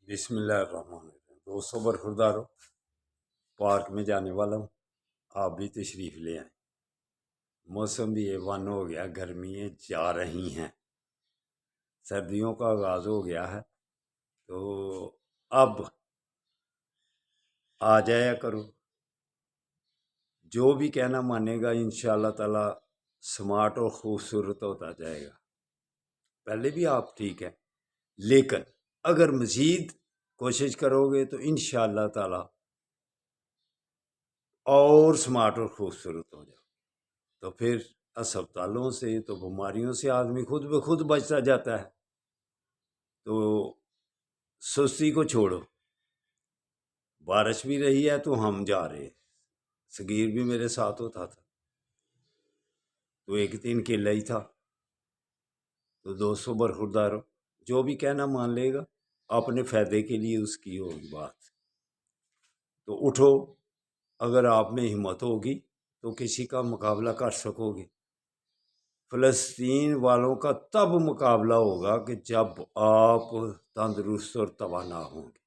بسم اللہ الرحمن الرحیم۔ دوستوں برخوردارو، پارک میں جانے والا ہوں، آپ بھی تشریف لے آئیں۔ موسم بھی ایوان ہو گیا، گرمیاں جا رہی ہیں، سردیوں کا آغاز ہو گیا ہے، تو اب آ جایا کرو۔ جو بھی کہنا مانے گا انشاءاللہ تعالی سمارٹ اور خوبصورت ہوتا جائے گا۔ پہلے بھی آپ ٹھیک ہے، لیکن اگر مزید کوشش کرو گے تو انشاءاللہ تعالی اور سمارٹ اور خوبصورت ہو جاؤ، تو پھر اسپتالوں سے تو بیماریوں سے آدمی خود بخود بچتا جاتا ہے۔ تو سستی کو چھوڑو، بارش بھی رہی ہے تو ہم جا رہے، صغیر بھی میرے ساتھ ہوتا تھا، تو ایک دن اکیلا ہی تھا۔ تو دوستوں برخوردارو، جو بھی کہنا مان لے گا، اپنے فائدے کے لیے اس کی ہوگی بات۔ تو اٹھو، اگر آپ میں ہمت ہوگی تو کسی کا مقابلہ کر سکو گے۔ فلسطین والوں کا تب مقابلہ ہوگا کہ جب آپ تندرست اور توانا ہوں گے۔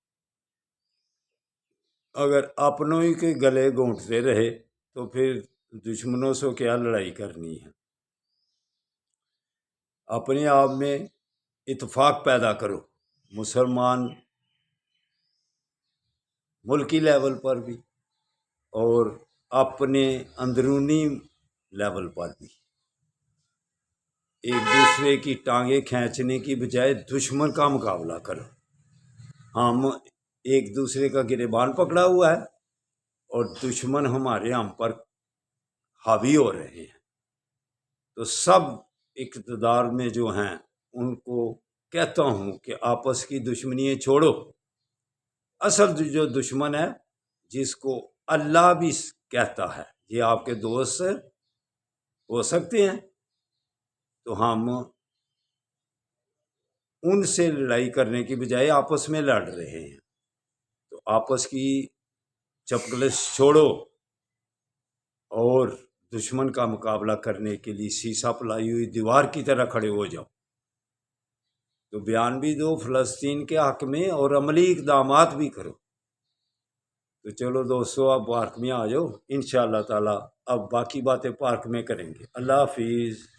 اگر اپنوں ہی کے گلے گھونٹتے رہے تو پھر دشمنوں سے کیا لڑائی کرنی ہے۔ اپنے آپ میں اتفاق پیدا کرو، مسلمان ملکی لیول پر بھی اور اپنے اندرونی لیول پر بھی۔ ایک دوسرے کی ٹانگیں کھینچنے کی بجائے دشمن کا مقابلہ کرو۔ ہم ایک دوسرے کا گریبان پکڑا ہوا ہے اور دشمن ہمارے ہم پر حاوی ہو رہے ہیں۔ تو سب اقتدار میں جو ہیں ان کو کہتا ہوں کہ آپس کی دشمنیاں چھوڑو۔ اصل جو دشمن ہے، جس کو اللہ بھی کہتا ہے یہ آپ کے دوست ہو سکتے ہیں، تو ہم ان سے لڑائی کرنے کی بجائے آپس میں لڑ رہے ہیں۔ تو آپس کی چپکلش چھوڑو اور دشمن کا مقابلہ کرنے کے لیے سیسا پلائی ہوئی دیوار کی طرح کھڑے ہو جاؤ۔ تو بیان بھی دو فلسطین کے حق میں اور عملی اقدامات بھی کرو۔ تو چلو دوستو، اب پارک میں آ جاؤ، انشاءاللہ تعالی اب باقی باتیں پارک میں کریں گے۔ اللہ حافظ۔